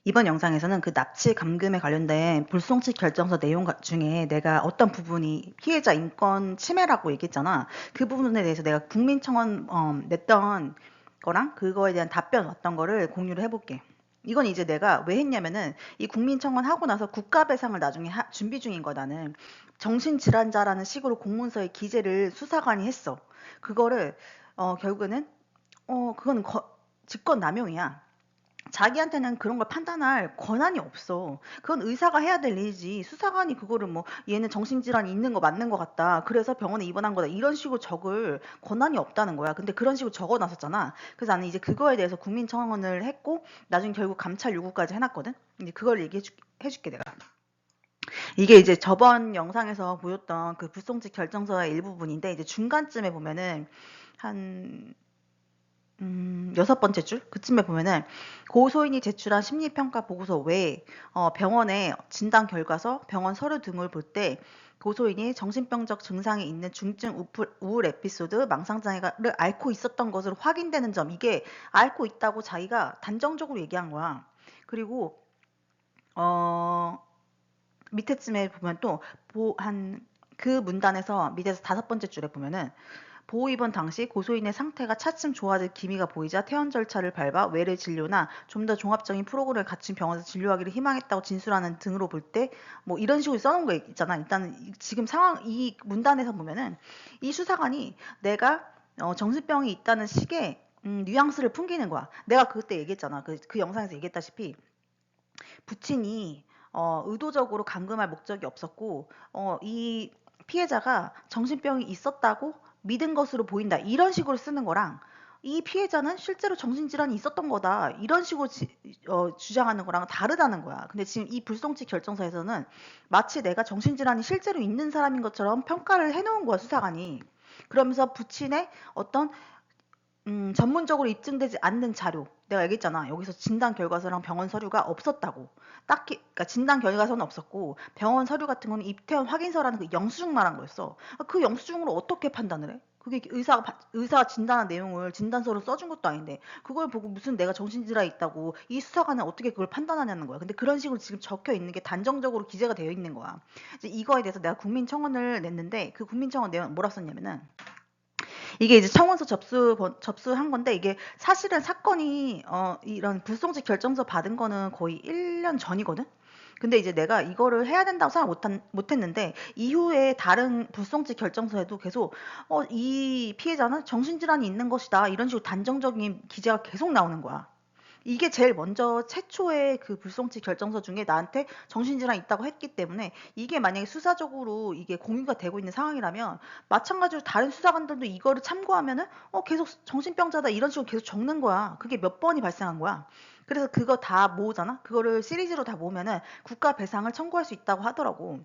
이번 영상에서는 그 납치 감금에 관련된 불송치 결정서 내용 중에 내가 어떤 부분이 피해자 인권 침해라고 얘기했잖아. 그 부분에 대해서 내가 국민청원 냈던 거랑 그거에 대한 답변 왔던 거를 공유를 해볼게. 이건 이제 내가 왜 했냐면은 이 국민청원 하고 나서 국가배상을 나중에 준비 중인 거야 나는. 정신질환자라는 식으로 공문서에 기재를 수사관이 했어. 그거를 결국에는 그건 직권남용이야. 자기한테는 그런 걸 판단할 권한이 없어. 그건 의사가 해야 될 일이지. 수사관이 그거를 뭐 얘는 정신질환이 있는 거 맞는 거 같다. 그래서 병원에 입원한 거다. 이런 식으로 적을 권한이 없다는 거야. 근데 그런 식으로 적어 놨었잖아. 그래서 나는 이제 그거에 대해서 국민청원을 했고 나중에 결국 감찰 요구까지 해놨거든. 이제 그걸 해줄게 내가. 이게 이제 저번 영상에서 보였던 그 불송치 결정서의 일부분인데 이제 중간쯤에 보면은 한 여섯 번째 줄? 그쯤에 보면은 고소인이 제출한 심리평가 보고서 외에 병원의 진단 결과서, 병원 서류 등을 볼 때 고소인이 정신병적 증상이 있는 중증 우울 에피소드, 망상장애를 앓고 있었던 것으로 확인되는 점, 이게 앓고 있다고 자기가 단정적으로 얘기한 거야. 그리고 어, 밑에쯤에 보면 또 그 문단에서 밑에서 다섯 번째 줄에 보면은 보호 입원 당시 고소인의 상태가 차츰 좋아질 기미가 보이자 퇴원 절차를 밟아 외래 진료나 좀 더 종합적인 프로그램을 갖춘 병원에서 진료하기를 희망했다고 진술하는 등으로 볼 때 뭐 이런 식으로 써놓은 거 있잖아. 일단 지금 상황 이 문단에서 보면은 이 수사관이 내가 정신병이 있다는 식의 뉘앙스를 풍기는 거야. 내가 그때 얘기했잖아. 그 영상에서 얘기했다시피 부친이 의도적으로 감금할 목적이 없었고 이 피해자가 정신병이 있었다고 믿은 것으로 보인다. 이런 식으로 쓰는 거랑 이 피해자는 실제로 정신질환이 있었던 거다. 이런 식으로 주장하는 거랑 다르다는 거야. 근데 지금 이 불송치 결정서에서는 마치 내가 정신질환이 실제로 있는 사람인 것처럼 평가를 해놓은 거야, 수사관이. 그러면서 부친의 어떤 전문적으로 입증되지 않는 자료. 내가 얘기했잖아. 여기서 진단 결과서랑 병원 서류가 없었다고. 딱히, 그러니까 진단 결과서는 없었고, 병원 서류 같은 거는 입퇴원 확인서라는 그 영수증 말한 거였어. 그 영수증으로 어떻게 판단을 해? 그게 의사가 진단한 내용을 진단서로 써준 것도 아닌데, 그걸 보고 무슨 내가 정신질환이 있다고 이 수사관은 어떻게 그걸 판단하냐는 거야. 근데 그런 식으로 지금 적혀 있는 게 단정적으로 기재가 되어 있는 거야. 이제 이거에 대해서 내가 국민청원을 냈는데, 그 국민청원 내용 뭐라 썼냐면은, 이게 이제 청원서 접수한 건데 이게 사실은 사건이 이런 불송치 결정서 받은 거는 거의 1년 전이거든. 근데 이제 내가 이거를 해야 된다고 생각 못했는데 이후에 다른 불송치 결정서에도 계속 이 피해자는 정신질환이 있는 것이다 이런 식으로 단정적인 기재가 계속 나오는 거야. 이게 제일 먼저 최초의 그 불송치 결정서 중에 나한테 정신질환이 있다고 했기 때문에 이게 만약에 수사적으로 이게 공유가 되고 있는 상황이라면 마찬가지로 다른 수사관들도 이거를 참고하면은 계속 정신병자다 이런 식으로 계속 적는 거야. 그게 몇 번이 발생한 거야. 그래서 그거 다 모으잖아. 그거를 시리즈로 다 모으면은 국가 배상을 청구할 수 있다고 하더라고.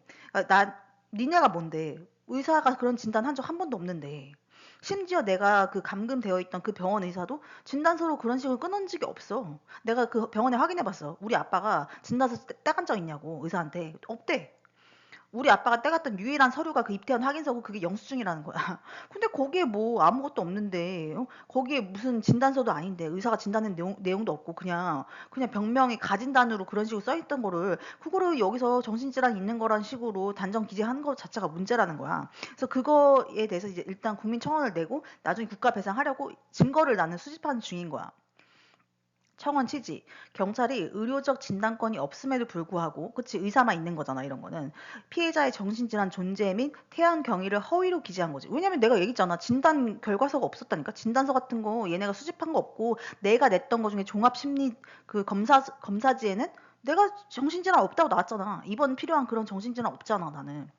니네가 뭔데? 의사가 그런 진단 한 적 한 번도 없는데. 심지어 내가 그 감금되어 있던 그 병원 의사도 진단서로 그런 식으로 끊은 적이 없어. 내가 그 병원에 확인해 봤어. 우리 아빠가 진단서 떼간 적 있냐고 의사한테. 없대. 우리 아빠가 떼갔던 유일한 서류가 그 입퇴원 확인서고 그게 영수증이라는 거야. 근데 거기에 뭐 아무것도 없는데 거기에 무슨 진단서도 아닌데 의사가 진단한 내용도 없고 그냥 병명이 가진단으로 그런 식으로 써 있던 거를 그거를 여기서 정신질환 있는 거란 식으로 단정 기재하는 것 자체가 문제라는 거야. 그래서 그거에 대해서 이제 일단 국민청원을 내고 나중에 국가 배상하려고 증거를 나는 수집하는 중인 거야. 청원 취지. 경찰이 의료적 진단권이 없음에도 불구하고, 그치, 의사만 있는 거잖아, 이런 거는. 피해자의 정신질환 존재 및 태안 경위를 허위로 기재한 거지. 왜냐면 내가 얘기했잖아. 진단 결과서가 없었다니까. 진단서 같은 거 얘네가 수집한 거 없고, 내가 냈던 거 중에 종합심리 그 검사지에는 내가 정신질환 없다고 나왔잖아. 이번 필요한 그런 정신질환 없잖아, 나는.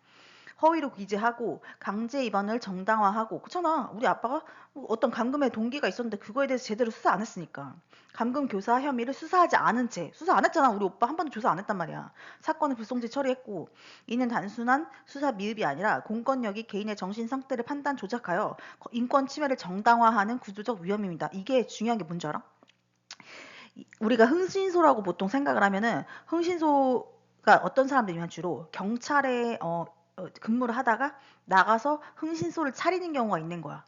허위로 기재하고 강제 입원을 정당화하고 그렇잖아. 우리 아빠가 어떤 감금의 동기가 있었는데 그거에 대해서 제대로 수사 안 했으니까. 감금 교사 혐의를 수사하지 않은 채 수사 안 했잖아. 우리 오빠 한 번도 조사 안 했단 말이야. 사건을 불송치 처리했고 이는 단순한 수사 미흡이 아니라 공권력이 개인의 정신 상태를 판단 조작하여 인권 침해를 정당화하는 구조적 위험입니다. 이게 중요한 게 뭔지 알아? 우리가 흥신소라고 보통 생각을 하면은 흥신소가 어떤 사람들이면 주로 경찰에 근무를 하다가 나가서 흥신소를 차리는 경우가 있는 거야.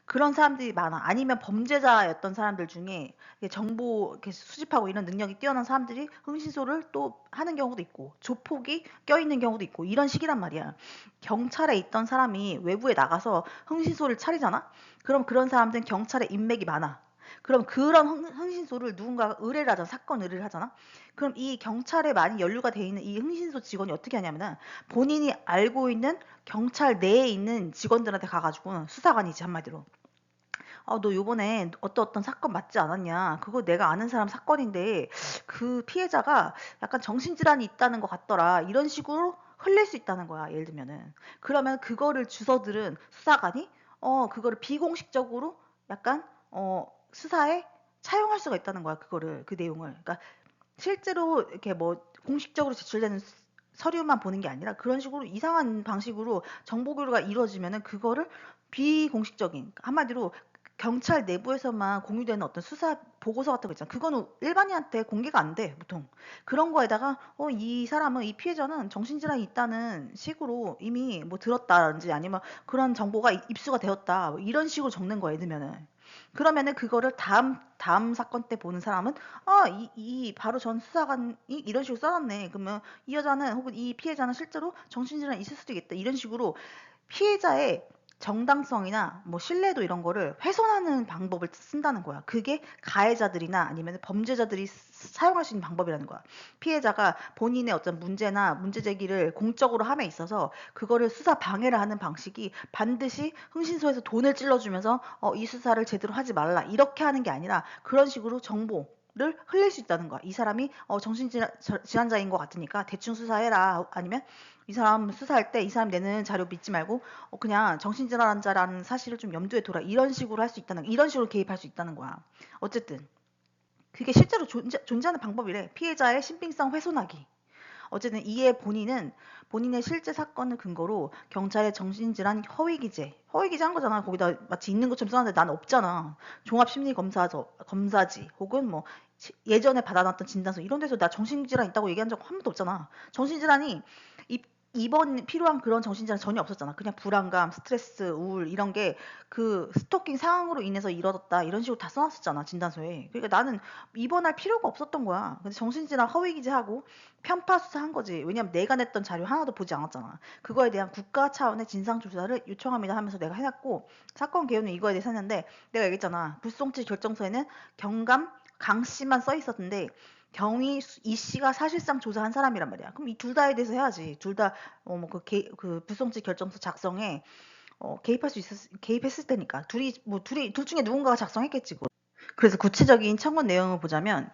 그런 사람들이 많아. 아니면 범죄자였던 사람들 중에 이게 정보 이렇게 수집하고 이런 능력이 뛰어난 사람들이 흥신소를 또 하는 경우도 있고, 조폭이 껴있는 경우도 있고, 이런 식이란 말이야. 경찰에 있던 사람이 외부에 나가서 흥신소를 차리잖아? 그럼 그런 사람들은 경찰에 인맥이 많아. 그럼 그런 흥신소를 누군가가 의뢰를 하잖아. 사건 의뢰를 하잖아. 그럼 이 경찰에 많이 연루가 돼 있는 이 흥신소 직원이 어떻게 하냐면은 본인이 알고 있는 경찰 내에 있는 직원들한테 가가지고 수사관이지 한마디로. 너 요번에 어떤 사건 맞지 않았냐? 그거 내가 아는 사람 사건인데 그 피해자가 약간 정신질환이 있다는 것 같더라. 이런 식으로 흘릴 수 있다는 거야. 예를 들면은. 그러면 그거를 주워들은 수사관이 그거를 비공식적으로 약간 수사에 차용할 수가 있다는 거야. 그거를 그 내용을. 그러니까 실제로 이렇게 뭐 공식적으로 제출되는 서류만 보는 게 아니라 그런 식으로 이상한 방식으로 정보 교류가 이루어지면은 그거를 비공식적인 한마디로 경찰 내부에서만 공유되는 어떤 수사 보고서 같은 거 있잖아. 그거는 일반인한테 공개가 안 돼, 보통. 그런 거에다가 이 사람은 이 피해자는 정신질환이 있다는 식으로 이미 뭐 들었다든지 아니면 그런 정보가 입수가 되었다. 뭐 이런 식으로 적는 거야, 예를 들면은. 그러면은 그거를 다음 사건 때 보는 사람은 이 바로 전 수사관이 이런 식으로 써놨네. 그러면 이 여자는 혹은 이 피해자는 실제로 정신질환이 있을 수도 있겠다. 이런 식으로 피해자의 정당성이나 뭐 신뢰도 이런 거를 훼손하는 방법을 쓴다는 거야. 그게 가해자들이나 아니면 범죄자들이 사용할 수 있는 방법이라는 거야. 피해자가 본인의 어떤 문제나 문제 제기를 공적으로 함에 있어서 그거를 수사 방해를 하는 방식이 반드시 흥신소에서 돈을 찔러주면서 이 수사를 제대로 하지 말라 이렇게 하는 게 아니라 그런 식으로 정보를 흘릴 수 있다는 거야. 이 사람이 정신질환자인 것 같으니까 대충 수사해라. 아니면 이 사람 수사할 때 이 사람 내는 자료 믿지 말고 그냥 정신질환자라는 사실을 좀 염두에 둬라. 이런 식으로 할 수 있다는 이런 식으로 개입할 수 있다는 거야. 어쨌든 그게 실제로 존재하는 방법이래. 피해자의 신빙성 훼손하기. 어쨌든 이에 본인은 본인의 실제 사건을 근거로 경찰의 정신질환 허위 기재한 거잖아. 거기다 마치 있는 것처럼 써놨는데 난 없잖아. 검사지 혹은 뭐 예전에 받아놨던 진단서 이런 데서 나 정신질환 있다고 얘기한 적 한 번도 없잖아. 정신질환이 입원 필요한 그런 정신질환 전혀 없었잖아. 그냥 불안감, 스트레스, 우울 이런 게 그 스토킹 상황으로 인해서 이뤄졌다 이런 식으로 다 써놨었잖아 진단서에. 그러니까 나는 입원할 필요가 없었던 거야. 근데 정신질환 허위 기재하고 편파 수사한 거지. 왜냐면 내가 냈던 자료 하나도 보지 않았잖아. 그거에 대한 국가 차원의 진상 조사를 요청합니다 하면서 내가 해놨고 사건 개요는 이거에 대해서 했는데 내가 얘기했잖아. 불송치 결정서에는 경감 강 씨만 써 있었는데 경위 이 씨가 사실상 조사한 사람이란 말이야. 그럼 이 둘 다에 대해서 해야지. 둘 다 그 불송치 결정서 작성에 개입했을 때니까 둘이 둘 중에 누군가가 작성했겠지. 그거. 그래서 구체적인 청원 내용을 보자면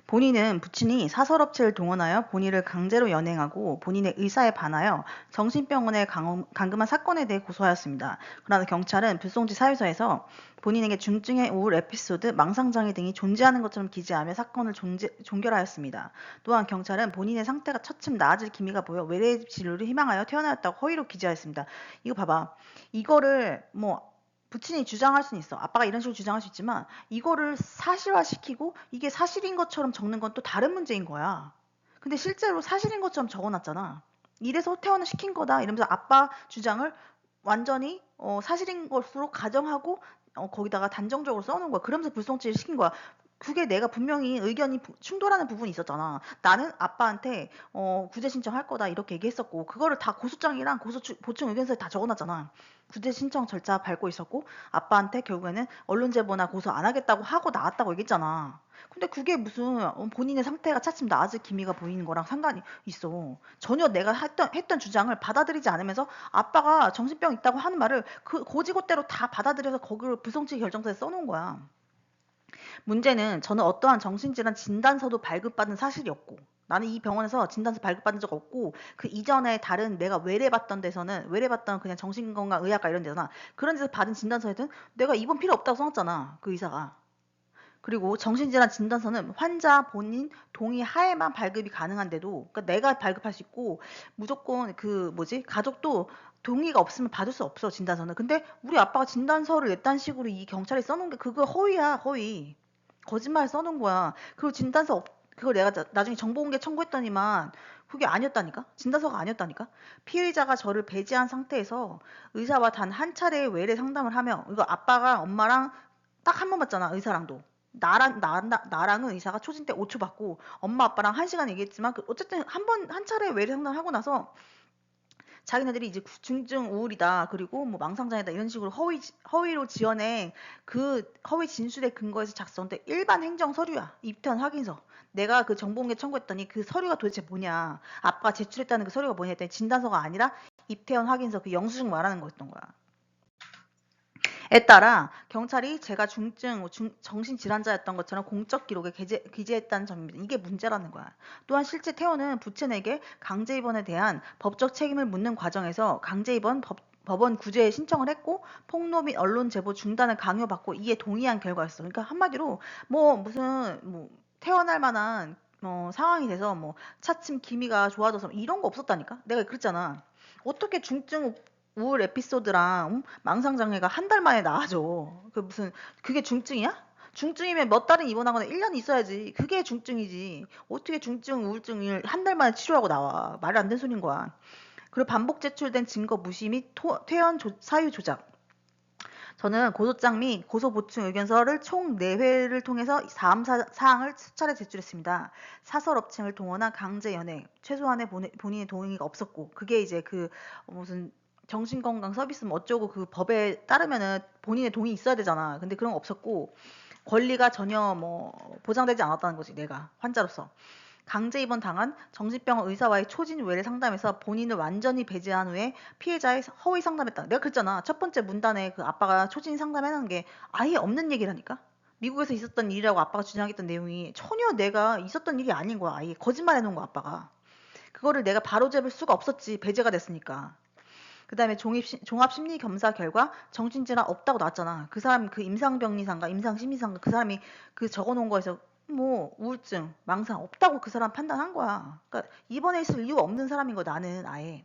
본인은 부친이 사설업체를 동원하여 본인을 강제로 연행하고 본인의 의사에 반하여 정신병원에 감금한 사건에 대해 고소하였습니다. 그러나 경찰은 불송치 사유서에서 본인에게 중증의 우울 에피소드, 망상장애 등이 존재하는 것처럼 기재하며 사건을 종결하였습니다. 또한 경찰은 본인의 상태가 차츰 나아질 기미가 보여 외래 진료를 희망하여 퇴원하였다고 허위로 기재하였습니다. 이거 봐봐. 이거를 뭐 부친이 주장할 수는 있어. 아빠가 이런 식으로 주장할 수 있지만 이거를 사실화시키고 이게 사실인 것처럼 적는 건 또 다른 문제인 거야. 근데 실제로 사실인 것처럼 적어놨잖아. 이래서 퇴원을 시킨 거다 이러면서 아빠 주장을 완전히 사실인 것으로 가정하고 거기다가 단정적으로 써놓은 거야. 그러면서 불송치를 시킨 거야. 그게 내가 분명히 의견이 충돌하는 부분이 있었잖아. 나는 아빠한테 구제 신청할 거다 이렇게 얘기했었고 그거를 다 고소장이랑 보충 의견서에 다 적어놨잖아. 구제 신청 절차 밟고 있었고 아빠한테 결국에는 언론 제보나 고소 안 하겠다고 하고 나왔다고 얘기했잖아. 근데 그게 무슨 본인의 상태가 차츰 나아질 기미가 보이는 거랑 상관이 있어. 전혀 내가 했던 주장을 받아들이지 않으면서 아빠가 정신병 있다고 하는 말을 그 고지고대로 다 받아들여서 거기를 불송치 결정서에 써놓은 거야. 문제는 저는 어떠한 정신질환 진단서도 발급받은 사실이 없고 나는 이 병원에서 진단서 발급받은 적 없고 그 이전에 다른 내가 외래봤던 데서는 외래봤던 그냥 정신건강의학과 이런 데잖아. 그런 데서 받은 진단서에는 내가 입원 필요 없다고 써놨잖아. 그 의사가. 그리고 정신질환 진단서는 환자 본인 동의 하에만 발급이 가능한데도 그러니까 내가 발급할 수 있고 무조건 그 뭐지 가족도 동의가 없으면 받을 수 없어 진단서는. 근데 우리 아빠가 진단서를 냈다는 식으로 이 경찰에 써놓은 게 그거 허위야 허위. 거짓말 써놓은 거야. 그리고 진단서 그걸 내가 나중에 정보공개 청구했더니만 그게 아니었다니까? 진단서가 아니었다니까? 피의자가 저를 배제한 상태에서 의사와 단 한 차례의 외래 상담을 하며, 이거 아빠가 엄마랑 딱 한 번 봤잖아, 의사랑도. 나랑은 의사가 초진 때 5초 받고, 엄마 아빠랑 1시간 얘기했지만, 어쨌든 한 차례 외래 상담하고 나서 자기네들이 이제 중증 우울이다, 그리고 뭐 망상장애다, 이런 식으로 허위로 지어낸 그 허위 진술의 근거에서 작성된 일반 행정 서류야. 입퇴원 확인서. 내가 그 정보공개 청구했더니 그 서류가 도대체 뭐냐, 아빠가 제출했다는 그 서류가 뭐냐 했더니 진단서가 아니라 입퇴원 확인서, 그 영수증 말하는 거였던 거야. 에 따라 경찰이 제가 정신질환자였던 것처럼 공적 기록에 기재했다는 점입니다. 이게 문제라는 거야. 또한 실제 태호는 부친에게 강제 입원에 대한 법적 책임을 묻는 과정에서 강제 입원 법원 구제에 신청을 했고, 폭로 및 언론 제보 중단을 강요받고 이에 동의한 결과였어. 그러니까 한마디로 뭐 무슨 뭐 태어날 만한 상황이 돼서 뭐 차츰 기미가 좋아져서 이런 거 없었다니까. 내가 그랬잖아. 어떻게 중증 우울 에피소드랑 망상장애가 한 달 만에 나아져. 그게 중증이야? 중증이면 몇 달은 입원하거나 1년 있어야지. 그게 중증이지. 어떻게 중증 우울증을 한 달 만에 치료하고 나와. 말이 안 되는 소린 거야. 그리고 반복 제출된 증거 무시 및 퇴원 사유 조작. 저는 고소장 및 고소 보충 의견서를 총 4회를 통해서 다음 사항을 수차례 제출했습니다. 사설업체를 동원한 강제 연행, 최소한의 본인의 동의가 없었고, 그게 이제 무슨 정신건강 서비스 뭐 어쩌고 그 법에 따르면은 본인의 동의 있어야 되잖아. 근데 그런 거 없었고, 권리가 전혀 뭐 보장되지 않았다는 거지, 내가 환자로서. 강제 입원 당한 정신병원 의사와의 초진 외래 상담에서 본인을 완전히 배제한 후에 피해자의 허위 상담했다. 내가 그랬잖아. 첫 번째 문단에 그 아빠가 초진 상담해놓은 게 아예 없는 얘기라니까? 미국에서 있었던 일이라고 아빠가 주장했던 내용이 전혀 내가 있었던 일이 아닌 거야. 아예 거짓말 해놓은 거야, 아빠가. 그거를 내가 바로잡을 수가 없었지, 배제가 됐으니까. 그 다음에 종합심리검사 결과 정신질환 없다고 나왔잖아. 그 사람 그 임상병리상가 임상심리상가 그 사람이 그 적어놓은 거에서 뭐 우울증, 망상 없다고 그 사람 판단한 거야. 그러니까 입원해 있을 이유가 없는 사람인 거야, 나는 아예.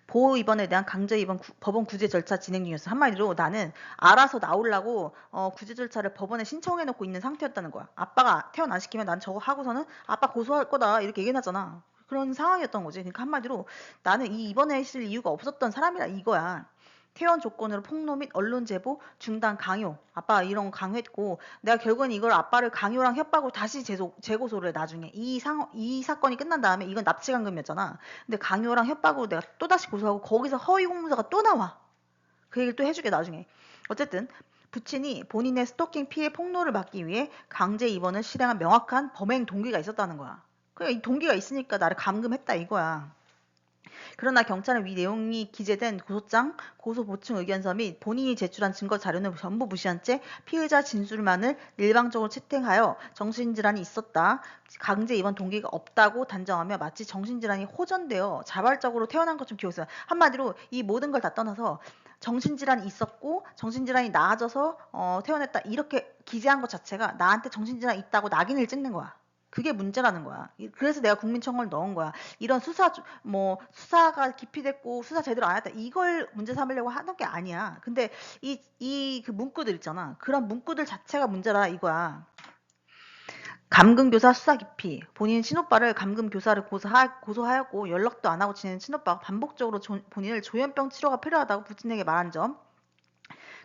보호 입원에 대한 강제 입원 법원 구제 절차 진행 중이었어. 한마디로 나는 알아서 나오려고 구제 절차를 법원에 신청해 놓고 있는 상태였다는 거야. 아빠가 퇴원 안 시키면 난 저거 하고서는 아빠 고소할 거다 이렇게 얘기해놨잖아. 그런 상황이었던 거지. 그러니까 한마디로 나는 이 입원해 있을 이유가 없었던 사람이라 이거야. 퇴원 조건으로 폭로 및 언론 제보 중단 강요. 아빠 이런 거 강요했고, 내가 결국엔 이걸 아빠를 강요랑 협박으로 다시 재고소를 해, 나중에. 이 사건이 끝난 다음에. 이건 납치감금이었잖아. 근데 강요랑 협박으로 내가 또다시 고소하고 거기서 허위 공문서가 또 나와. 그 얘기를 또 해주게, 나중에. 어쨌든 부친이 본인의 스토킹 피해 폭로를 막기 위해 강제 입원을 실행한 명확한 범행 동기가 있었다는 거야. 그래, 이 동기가 있으니까 나를 감금했다 이거야. 그러나 경찰은 위 내용이 기재된 고소장, 고소 보충 의견서 및 본인이 제출한 증거 자료는 전부 무시한 채 피의자 진술만을 일방적으로 채택하여 정신질환이 있었다, 강제 입원 동기가 없다고 단정하며 마치 정신질환이 호전되어 자발적으로 태어난 것처럼 기록했어요. 한마디로 이 모든 걸 다 떠나서 정신질환이 있었고 정신질환이 나아져서 퇴원했다 이렇게 기재한 것 자체가 나한테 정신질환이 있다고 낙인을 찍는 거야. 그게 문제라는 거야. 그래서 내가 국민청원을 넣은 거야. 이런 수사가 기피됐고 수사 제대로 안 했다, 이걸 문제 삼으려고 하는 게 아니야. 근데 그 문구들 있잖아. 그런 문구들 자체가 문제라 이거야. 감금교사 수사 기피. 본인 친오빠를 감금교사를 고소하였고 연락도 안 하고 지내는 친오빠가 반복적으로 본인을 조현병 치료가 필요하다고 부친에게 말한 점.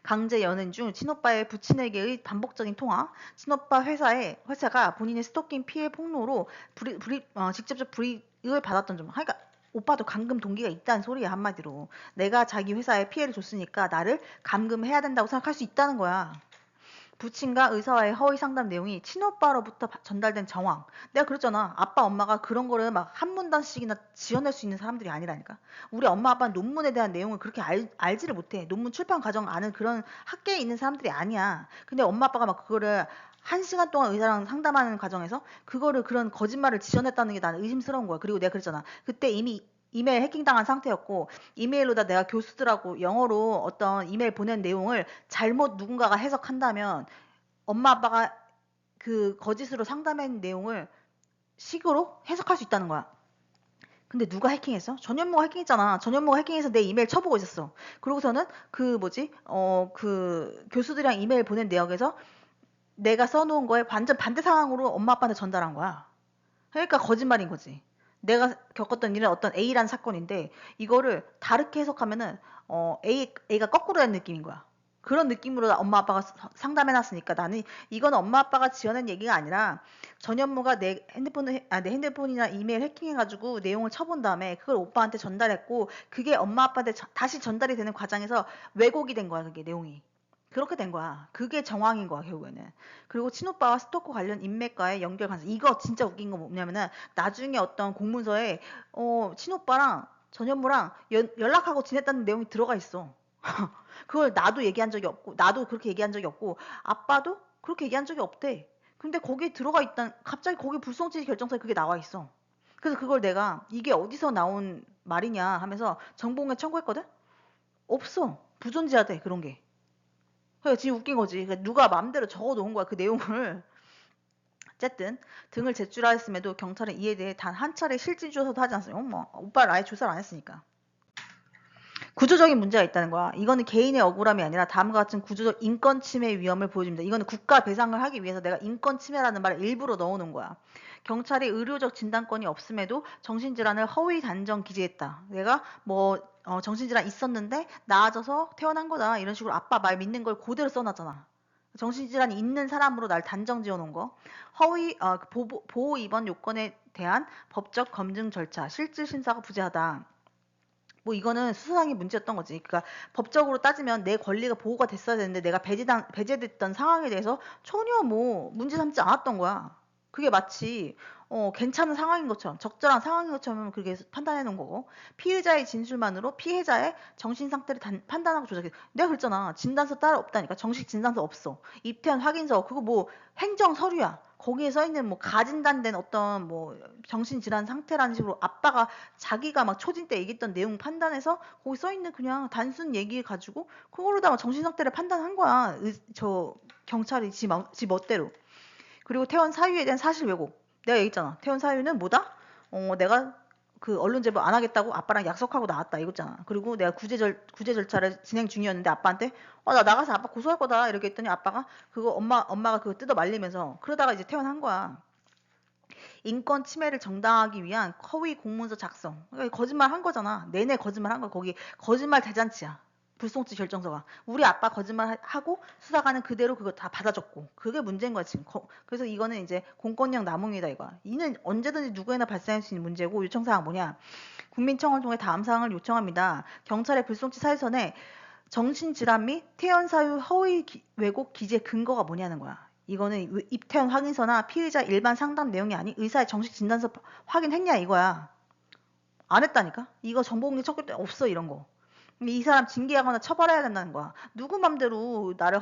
강제 연행 중 친오빠의 부친에게의 반복적인 통화, 친오빠 회사가 본인의 스토킹 피해 폭로로 직접적 불이익을 받았던 점. 그러니까 오빠도 감금 동기가 있다는 소리야, 한마디로. 내가 자기 회사에 피해를 줬으니까 나를 감금해야 된다고 생각할 수 있다는 거야. 부친과 의사와의 허위 상담 내용이 친오빠로부터 전달된 정황. 내가 그랬잖아. 아빠 엄마가 그런 거를 막 한 문단씩이나 지어낼 수 있는 사람들이 아니라니까. 우리 엄마 아빠는 논문에 대한 내용을 그렇게 알지를 못해. 논문 출판 과정 아는 그런 학계에 있는 사람들이 아니야. 근데 엄마 아빠가 막 그거를 1시간 동안 의사랑 상담하는 과정에서 그거를 그런 거짓말을 지어냈다는 게 나는 의심스러운 거야. 그리고 내가 그랬잖아. 그때 이미 이메일 해킹당한 상태였고 이메일로다 내가 교수들하고 영어로 어떤 이메일 보낸 내용을 잘못 누군가가 해석한다면 엄마 아빠가 그 거짓으로 상담한 내용을 식으로 해석할 수 있다는 거야. 근데 누가 해킹했어? 전현무가 해킹했잖아. 전현무가 해킹해서 내 이메일 쳐보고 있었어. 그러고서는 그 교수들이랑 이메일 보낸 내역에서 내가 써놓은 거에 완전 반대 상황으로 엄마 아빠한테 전달한 거야. 그러니까 거짓말인 거지. 내가 겪었던 일은 어떤 A라는 사건인데 이거를 다르게 해석하면은 A가 거꾸로 된 느낌인 거야. 그런 느낌으로 엄마 아빠가 상담해놨으니까 나는 이건 엄마 아빠가 지어낸 얘기가 아니라 전현무가 내 핸드폰이나 이메일 해킹해가지고 내용을 쳐본 다음에 그걸 오빠한테 전달했고 그게 엄마 아빠한테 다시 전달이 되는 과정에서 왜곡이 된 거야 그게 내용이. 그렇게 된 거야. 그게 정황인 거야 결국에는. 그리고 친오빠와 스토커 관련 인맥과의 연결 관계. 이거 진짜 웃긴 거 뭐냐면은 나중에 어떤 공문서에 친오빠랑 전현무랑 연락하고 지냈다는 내용이 들어가 있어. 그걸 나도 얘기한 적이 없고 나도 그렇게 얘기한 적이 없고 아빠도 그렇게 얘기한 적이 없대. 근데 거기에 들어가 있단 갑자기 거기 불송치 결정서에 그게 나와 있어. 그래서 그걸 내가 이게 어디서 나온 말이냐 하면서 정보공개 청구했거든? 없어. 부존재하대 그런 게. 그래 지금 웃긴 거지. 그러니까 누가 마음대로 적어 놓은 거야 그 내용을. 어쨌든 등을 제출하였음에도 경찰은 이에 대해 단 한 차례 실질 조사도 하지 않았어요. 뭐 오빠를 아예 조사를 안 했으니까. 구조적인 문제가 있다는 거야. 이거는 개인의 억울함이 아니라 다음과 같은 구조적 인권 침해 위험을 보여줍니다. 이거는 국가 배상을 하기 위해서 내가 인권 침해라는 말을 일부러 넣어놓은 거야. 경찰이 의료적 진단권이 없음에도 정신질환을 허위 단정 기재했다. 내가 정신질환 있었는데 나아져서 태어난 거다. 이런 식으로 아빠 말 믿는 걸 그대로 써놨잖아. 정신질환이 있는 사람으로 날 단정 지어놓은 거. 허위 보호 입원 요건에 대한 법적 검증 절차, 실질 심사가 부재하다. 뭐 이거는 수사상의 문제였던 거지. 그러니까 법적으로 따지면 내 권리가 보호가 됐어야 되는데 내가 배제됐던 상황에 대해서 전혀 뭐 문제 삼지 않았던 거야. 그게 마치 괜찮은 상황인 것처럼 적절한 상황인 것처럼 그렇게 판단해 놓은 거고 피의자의 진술만으로 피해자의 정신 상태를 판단하고 조작해. 내가 그랬잖아. 진단서 따로 없다니까. 정식 진단서 없어. 입퇴원 확인서 그거 뭐 행정 서류야. 거기에 써 있는 뭐 가진단된 어떤 뭐 정신질환 상태라는 식으로 아빠가 자기가 막 초진 때 얘기했던 내용 판단해서 거기 써 있는 그냥 단순 얘기 가지고 그거로다가 정신 상태를 판단한 거야. 저 경찰이 지 멋대로. 그리고 퇴원 사유에 대한 사실 왜곡. 내가 얘기했잖아. 퇴원 사유는 뭐다? 내가 그 언론 제보 안 하겠다고 아빠랑 약속하고 나왔다 이거잖아. 그리고 내가 구제 절차를 진행 중이었는데 아빠한테 나 나가서 아빠 고소할 거다 이렇게 했더니 아빠가 그거 엄마가 그거 뜯어 말리면서 그러다가 이제 퇴원한 거야. 인권 침해를 정당화하기 위한 허위 공문서 작성. 그러니까 거짓말 한 거잖아. 내내 거짓말 한 거야. 거기 거짓말 대잔치야. 불송치 결정서가. 우리 아빠 거짓말 하고 수사관은 그대로 그거 다 받아줬고. 그게 문제인 거야, 지금. 그래서 이거는 이제 공권력 남용이다, 이거야. 이는 언제든지 누구에나 발생할 수 있는 문제고, 요청사항 뭐냐. 국민청원을 통해 다음 사항을 요청합니다. 경찰의 불송치 사유선에 정신질환 및 퇴원 사유 허위 왜곡 기재 근거가 뭐냐는 거야. 이거는 입퇴원 확인서나 피의자 일반 상담 내용이 아닌 의사의 정식 진단서 확인했냐 이거야. 안 했다니까? 이거 정보공개 쳤을 때 없어 이런 거. 이 사람 징계하거나 처벌해야 된다는 거야. 누구 맘대로 나를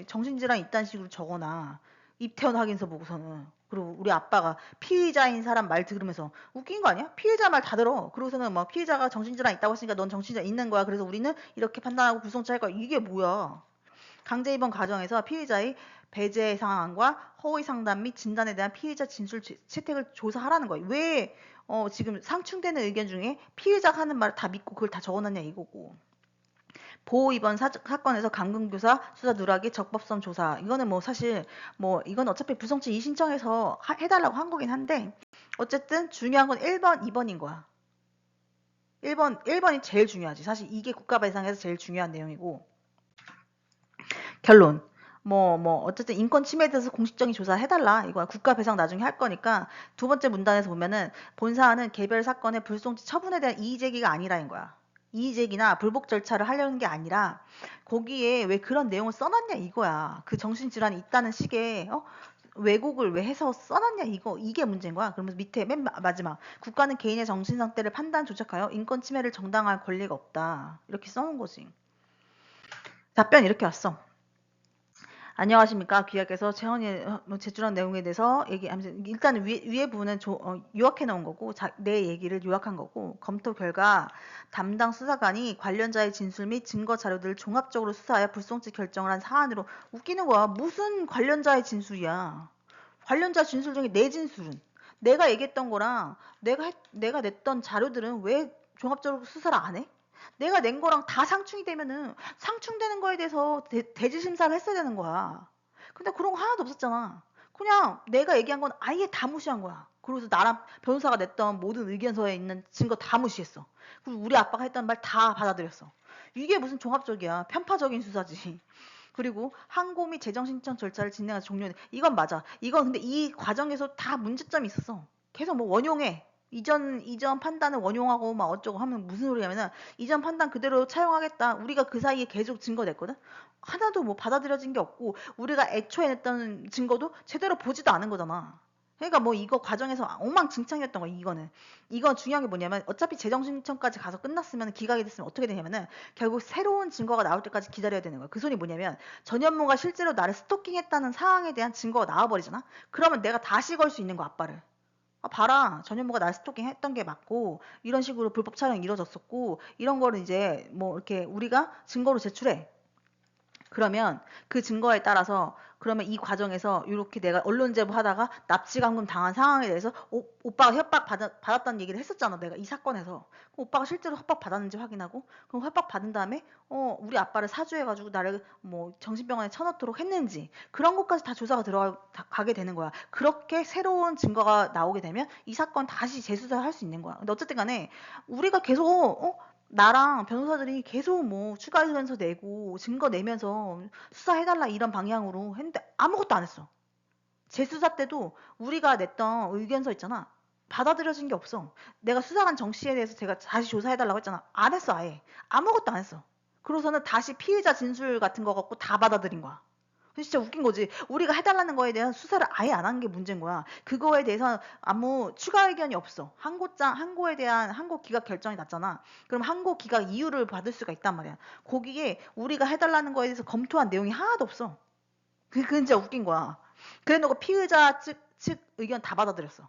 정신질환 있다는 식으로 적어놔. 입퇴원 확인서 보고서는. 그리고 우리 아빠가 피의자인 사람 말 들으면서 웃긴 거 아니야? 피해자 말 다 들어. 그러고서는 막 피해자가 정신질환 있다고 했으니까 넌 정신질환 있는 거야. 그래서 우리는 이렇게 판단하고 불송치 할 거야. 이게 뭐야? 강제 입원 과정에서 피의자의 배제 상황과 허위 상담 및 진단에 대한 피의자 진술 채택을 조사하라는 거예요. 왜 지금 상충되는 의견 중에 피의자가 하는 말을 다 믿고 그걸 다 적어놨냐 이거고. 보호 입원 사건에서 감금교사 수사 누락의 적법성 조사. 이거는 뭐 사실 이건 어차피 불송치 2신청해서 해달라고 한 거긴 한데 어쨌든 중요한 건 1번, 2번인 거야. 1번이 제일 중요하지. 사실 이게 국가배상에서 제일 중요한 내용이고. 결론. 어쨌든 인권 침해에 대해서 공식적인 조사 해달라. 이거 국가 배상 나중에 할 거니까 두 번째 문단에서 보면은 본사안은 개별 사건의 불송치 처분에 대한 이의제기가 아니라는 거야. 이의제기나 불복 절차를 하려는 게 아니라 거기에 왜 그런 내용을 써놨냐 이거야. 그 정신질환이 있다는 식의 왜곡을 왜 해서 써놨냐 이게 문제인 거야. 그러면서 밑에 맨 마지막 국가는 개인의 정신 상태를 판단 조작하여 인권 침해를 정당화할 권리가 없다. 이렇게 써놓은 거지. 답변 이렇게 왔어. 안녕하십니까. 귀하께서 재원이 제출한 내용에 대해서 얘기하면서 일단 위에 부분은 요약해 놓은 거고 내 얘기를 요약한 거고 검토 결과 담당 수사관이 관련자의 진술 및 증거 자료들을 종합적으로 수사하여 불송치 결정을 한 사안으로 웃기는 거야. 무슨 관련자의 진술이야. 관련자 진술 중에 내 진술은 내가 얘기했던 거랑 내가 냈던 자료들은 왜 종합적으로 수사를 안 해? 내가 낸 거랑 다 상충이 되면은 상충되는 거에 대해서 대지 심사를 했어야 되는 거야. 근데 그런 거 하나도 없었잖아. 그냥 내가 얘기한 건 아예 다 무시한 거야. 그래서 나랑 변호사가 냈던 모든 의견서에 있는 증거 다 무시했어. 그리고 우리 아빠가 했던 말 다 받아들였어. 이게 무슨 종합적이야. 편파적인 수사지. 그리고 항고 및 재정 신청 절차를 진행해서 종료해. 이건 맞아. 이건 근데 이 과정에서 다 문제점이 있었어. 계속 뭐 원용해. 이전 판단을 원용하고 막 어쩌고 하면 무슨 소리냐면은 이전 판단 그대로 차용하겠다. 우리가 그 사이에 계속 증거 냈거든. 하나도 뭐 받아들여진 게 없고 우리가 애초에 냈던 증거도 제대로 보지도 않은 거잖아. 그러니까 뭐 이거 과정에서 엉망진창이었던 거야, 이거는. 이건 중요한 게 뭐냐면 어차피 재정신청까지 가서 끝났으면 기각이 됐으면 어떻게 되냐면은 결국 새로운 증거가 나올 때까지 기다려야 되는 거야. 그 소리 뭐냐면 전현무가 실제로 나를 스토킹했다는 상황에 대한 증거가 나와버리잖아. 그러면 내가 다시 걸 수 있는 거 아빠를. 아, 봐라. 전현무가 날 스토킹 했던 게 맞고, 이런 식으로 불법 촬영이 이루어졌었고, 이런 거를 이제 뭐 이렇게 우리가 증거로 제출해. 그러면 그 증거에 따라서 그러면 이 과정에서 이렇게 내가 언론 제보하다가 납치 감금 당한 상황에 대해서 오빠가 협박 받았다는 얘기를 했었잖아. 내가 이 사건에서. 그럼 오빠가 실제로 협박 받았는지 확인하고 그럼 협박 받은 다음에 우리 아빠를 사주해가지고 나를 뭐 정신병원에 쳐넣도록 했는지 그런 것까지 다 조사가 들어가게 되는 거야. 그렇게 새로운 증거가 나오게 되면 이 사건 다시 재수사할 수 있는 거야. 근데 어쨌든 간에 우리가 계속 나랑 변호사들이 계속 뭐 추가 의견서 내고 증거 내면서 수사해달라 이런 방향으로 했는데 아무것도 안 했어. 재수사 때도 우리가 냈던 의견서 있잖아. 받아들여진 게 없어. 내가 수사관 정 씨에 대해서 제가 다시 조사해달라고 했잖아. 안 했어, 아예. 아무것도 안 했어. 그러고서는 다시 피의자 진술 같은 거 갖고 다 받아들인 거야. 진짜 웃긴 거지. 우리가 해달라는 거에 대한 수사를 아예 안 한 게 문제인 거야. 그거에 대해서 아무 추가 의견이 없어. 항고에 대한 항고 기각 결정이 났잖아. 그럼 항고 기각 이유를 받을 수가 있단 말이야. 거기에 우리가 해달라는 거에 대해서 검토한 내용이 하나도 없어. 그건 진짜 웃긴 거야. 그래 놓고 피의자 측 의견 다 받아들였어.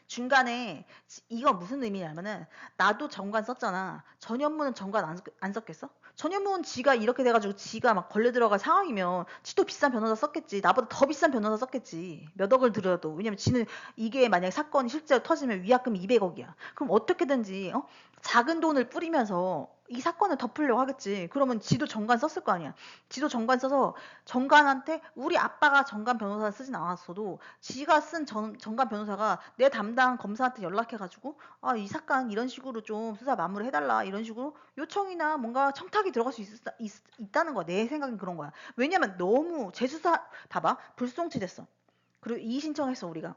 중간에 이거 무슨 의미냐면은 나도 정관 썼잖아. 전현무는 정관 안 썼겠어? 전현무는 지가 이렇게 돼가지고 지가 막 걸려 들어갈 상황이면 지도 비싼 변호사 썼겠지. 나보다 더 비싼 변호사 썼겠지. 몇 억을 들여도. 왜냐면 지는 이게 만약에 사건이 실제로 터지면 위약금이 200억이야. 그럼 어떻게든지 작은 돈을 뿌리면서 이 사건을 덮으려고 하겠지. 그러면 지도 정관 썼을 거 아니야. 지도 정관 써서 정관한테 우리 아빠가 정관 변호사 쓰진 않았어도 지가 쓴 정관 변호사가 내 담당 검사한테 연락해가지고 아, 이 사건 이런 식으로 좀 수사 마무리 해달라 이런 식으로 요청이나 뭔가 청탁이 들어갈 수 있다는 거야. 내 생각엔 그런 거야. 왜냐면 너무 재수사 봐봐 불송치 됐어. 그리고 이의 신청했어 우리가.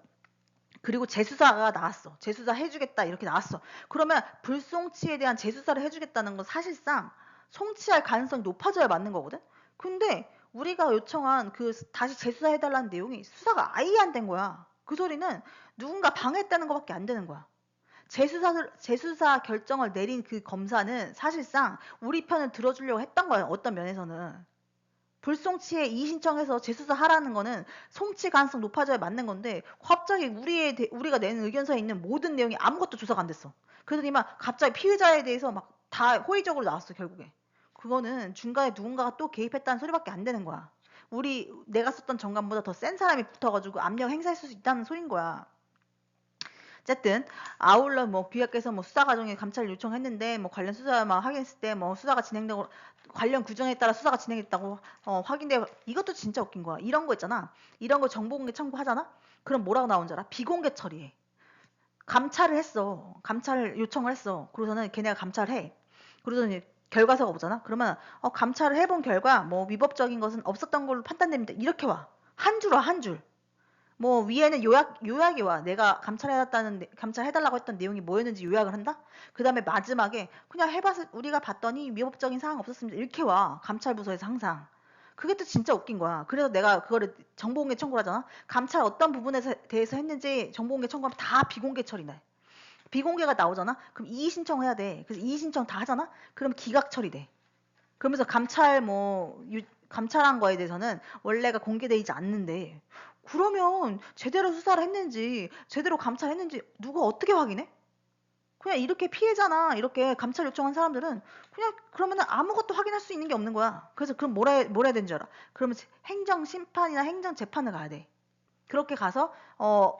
그리고 재수사가 나왔어. 재수사 해주겠다 이렇게 나왔어. 그러면 불송치에 대한 재수사를 해주겠다는 건 사실상 송치할 가능성이 높아져야 맞는 거거든. 근데 우리가 요청한 그 다시 재수사해달라는 내용이 수사가 아예 안 된 거야. 그 소리는 누군가 방해했다는 것밖에 안 되는 거야. 재수사 결정을 내린 그 검사는 사실상 우리 편을 들어주려고 했던 거야. 어떤 면에서는. 불송치에 이의 신청해서 재수사 하라는 거는 송치 가능성 높아져야 맞는 건데 갑자기 우리가 낸 의견서에 있는 모든 내용이 아무것도 조사가 안 됐어. 그러더니 막 갑자기 피의자에 대해서 막 다 호의적으로 나왔어 결국에. 그거는 중간에 누군가가 또 개입했다는 소리밖에 안 되는 거야. 내가 썼던 정관보다 더 센 사람이 붙어가지고 압력 행사할 수 있다는 소린 거야. 어쨌든 아울러 뭐 귀하께서 뭐 수사 과정에 감찰 요청했는데 뭐 관련 수사 막 확인했을 때 뭐 수사가 진행되고 관련 규정에 따라 수사가 진행됐다고 확인돼. 이것도 진짜 웃긴 거야. 이런 거 있잖아. 이런 거 정보공개 청구하잖아. 그럼 뭐라고 나온 줄 알아? 비공개 처리해. 감찰을 했어. 감찰 요청을 했어. 그러고서는 걔네가 감찰해. 그러더니 결과서가 오잖아. 그러면 감찰을 해본 결과 뭐 위법적인 것은 없었던 걸로 판단됩니다. 이렇게 와. 한 줄 와, 한 줄. 뭐 위에는 요약이 와. 내가 감찰해달라고 했던 내용이 뭐였는지 요약을 한다? 그 다음에 마지막에 그냥 해봐서 우리가 봤더니 위법적인 사항 없었습니다. 이렇게 와. 감찰부서에서 항상. 그게 또 진짜 웃긴 거야. 그래서 내가 그거를 정보공개 청구를 하잖아. 감찰 어떤 부분에 대해서 했는지 정보공개 청구하면 다 비공개 처리돼. 비공개가 나오잖아. 그럼 이의 신청해야 돼. 그래서 이의 신청 다 하잖아. 그럼 기각 처리돼. 그러면서 감찰한 거에 대해서는 원래가 공개되지 않는데 그러면 제대로 수사를 했는지 제대로 감찰했는지 누가 어떻게 확인해? 그냥 이렇게 피해자나 이렇게 감찰 요청한 사람들은 그냥 그러면은 아무것도 확인할 수 있는 게 없는 거야. 그래서 그럼 뭐라 해야 되는 줄 알아? 그러면 행정 심판이나 행정 재판을 가야 돼. 그렇게 가서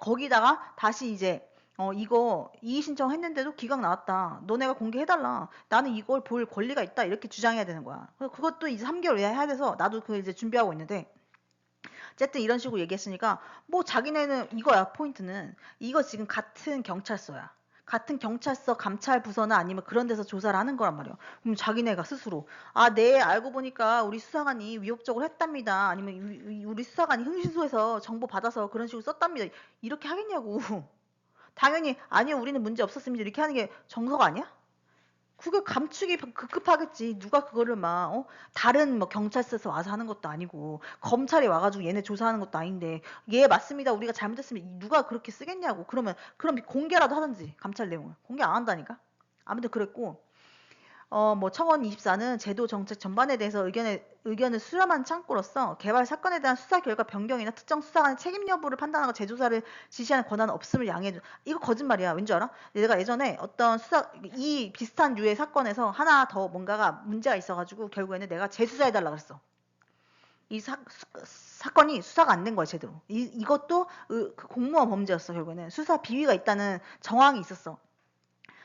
거기다가 다시 이제 이거 이의 신청했는데도 기각 나왔다. 너네가 공개해달라. 나는 이걸 볼 권리가 있다. 이렇게 주장해야 되는 거야. 그것도 이제 3개월 이내 해야 돼서 나도 그 이제 준비하고 있는데 어쨌든 이런 식으로 얘기했으니까 뭐 자기네는 이거야. 포인트는 이거 지금 같은 경찰서야. 같은 경찰서 감찰 부서나 아니면 그런 데서 조사를 하는 거란 말이야. 그럼 자기네가 스스로 네, 알고 보니까 우리 수사관이 위협적으로 했답니다. 아니면 우리 수사관이 흥신소에서 정보 받아서 그런 식으로 썼답니다. 이렇게 하겠냐고. 당연히 아니요, 우리는 문제 없었습니다. 이렇게 하는 게 정서가 아니야? 그게 감축이 급급하겠지. 누가 그거를 다른 뭐 경찰서에서 와서 하는 것도 아니고 검찰이 와가지고 얘네 조사하는 것도 아닌데 예 맞습니다. 우리가 잘못했습니다. 누가 그렇게 쓰겠냐고. 그럼 공개라도 하든지 감찰 내용을 공개 안 한다니까. 아무튼 그랬고 뭐 청원 24는 제도 정책 전반에 대해서 의견을 수렴한 창구로서 개발 사건에 대한 수사 결과 변경이나 특정 수사관의 책임 여부를 판단하고 재조사를 지시하는 권한은 없음을 양해해줘. 이거 거짓말이야. 왠지 알아? 내가 예전에 어떤 이 비슷한 류의 사건에서 하나 더 뭔가가 문제가 있어가지고 결국에는 내가 재수사해달라 그랬어. 이 사건이 수사가 안 된 거야, 제대로. 이것도 그 공무원 범죄였어, 결국에는. 수사 비위가 있다는 정황이 있었어.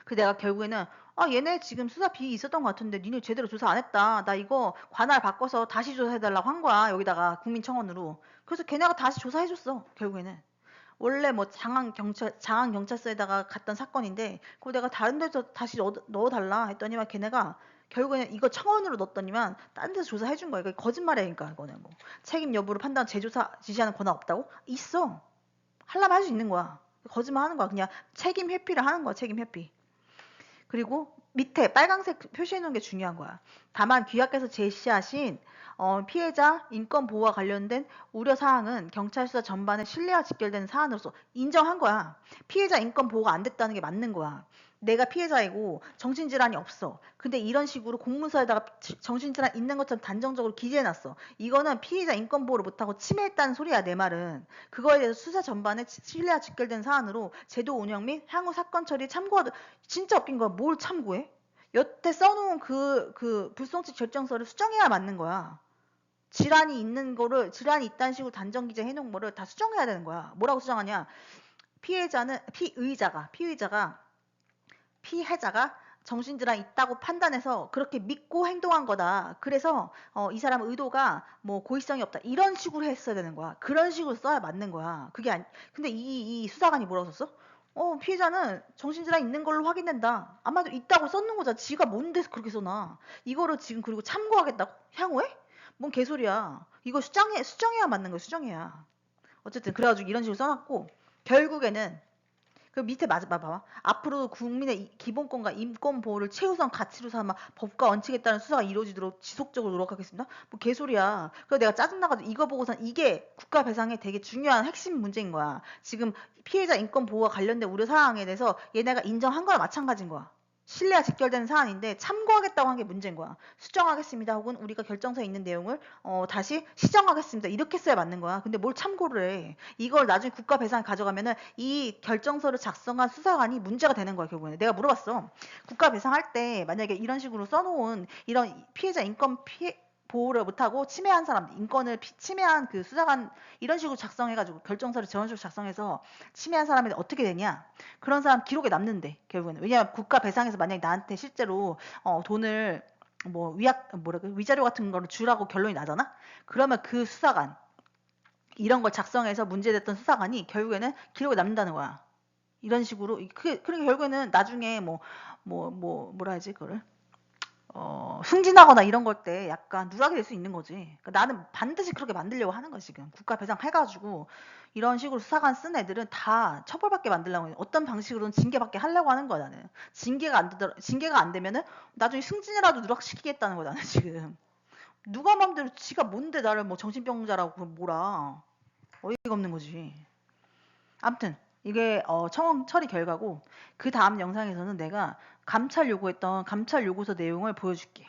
그 내가 결국에는 얘네 지금 수사 비위 있었던 것 같은데 니네 제대로 조사 안 했다. 나 이거 관할 바꿔서 다시 조사해달라고 한 거야. 여기다가 국민청원으로. 그래서 걔네가 다시 조사해줬어. 결국에는. 원래 뭐 장안경찰서에다가 갔던 사건인데 그거 내가 다른 데서 다시 넣어달라 했더니만 걔네가 결국에는 이거 청원으로 넣었더니만 다른 데서 조사해준 거야. 이거 거짓말이니까 이거는 뭐 책임 여부를 판단 재조사 지시하는 권한 없다고? 있어. 하려면 할 수 있는 거야. 거짓말 하는 거야. 그냥 책임 회피를 하는 거야. 책임 회피. 그리고 밑에 빨간색 표시해 놓은 게 중요한 거야. 다만 귀하께서 제시하신 피해자 인권 보호와 관련된 우려 사항은 경찰 수사 전반에 신뢰와 직결되는 사안으로서 인정한 거야. 피해자 인권 보호가 안 됐다는 게 맞는 거야. 내가 피해자이고 정신질환이 없어. 근데 이런 식으로 공문서에다가 정신질환 있는 것처럼 단정적으로 기재해놨어. 이거는 피해자 인권 보호를 못하고 침해했다는 소리야, 내 말은. 그거에 대해서 수사 전반에 신뢰와 직결된 사안으로 제도 운영 및 향후 사건 처리에 참고하도. 진짜 웃긴 거야. 뭘 참고해? 여태 써놓은 그 불송치 결정서를 수정해야 맞는 거야. 질환이 있다는 식으로 단정 기재 해놓은 거를 다 수정해야 되는 거야. 뭐라고 수정하냐? 피해자가 정신질환이 있다고 판단해서 그렇게 믿고 행동한 거다. 그래서 이 사람 의도가 뭐 고의성이 없다. 이런 식으로 했어야 되는 거야. 그런 식으로 써야 맞는 거야. 근데 이 수사관이 뭐라고 썼어? 피해자는 정신질환이 있는 걸로 확인된다. 아마도 있다고 썼는 거잖아. 지가 뭔데 그렇게 써놔. 이거를 지금 그리고 참고하겠다고? 향후에? 뭔 개소리야. 이거 수정해야 맞는 거야. 수정해야. 어쨌든 그래가지고 이런 식으로 써놨고 결국에는 그 밑에 봐봐. 앞으로 국민의 기본권과 인권 보호를 최우선 가치로 삼아 법과 원칙에 따른 수사가 이루어지도록 지속적으로 노력하겠습니다. 뭐 개소리야. 그래서 내가 짜증나가지고 이거 보고선 이게 국가 배상에 되게 중요한 핵심 문제인 거야. 지금 피해자 인권 보호와 관련된 우려 사항에 대해서 얘네가 인정한 거랑 마찬가지인 거야. 신뢰가 직결되는 사안인데 참고하겠다고 한 게 문제인 거야. 수정하겠습니다. 혹은 우리가 결정서에 있는 내용을 다시 시정하겠습니다. 이렇게 써야 맞는 거야. 근데 뭘 참고를 해. 이걸 나중에 국가 배상에 가져가면은 이 결정서를 작성한 수사관이 문제가 되는 거야. 결국에는. 내가 물어봤어. 국가 배상할 때 만약에 이런 식으로 써놓은 이런 피해자 인권 보호를 못하고 침해한 사람, 인권을 침해한 그 수사관 이런 식으로 작성해가지고 결정서를 저런 식으로 작성해서 침해한 사람이 어떻게 되냐? 그런 사람 기록에 남는데 결국에는. 왜냐하면 국가 배상에서 만약에 나한테 실제로 돈을 뭐 위자료 같은 거를 주라고 결론이 나잖아? 그러면 그 수사관 이런 걸 작성해서 문제됐던 수사관이 결국에는 기록에 남는다는 거야. 이런 식으로 그러니까 결국에는 나중에 뭐라 하지 그거를 승진하거나 이런 걸 때 약간 누락이 될 수 있는 거지. 그러니까 나는 반드시 그렇게 만들려고 하는 거야, 지금. 국가 배상 해가지고, 이런 식으로 수사관 쓴 애들은 다 처벌받게 만들려고 해. 어떤 방식으로든 징계받게 하려고 하는 거야, 나는. 징계가 안 되면은 나중에 승진이라도 누락시키겠다는 거야, 나는 지금. 누가 맘대로 지가 뭔데 나를 뭐 정신병자라고 뭐라. 어이가 없는 거지. 아무튼 이게 청원 처리 결과고 그 다음 영상에서는 내가 감찰 요구했던 감찰 요구서 내용을 보여줄게.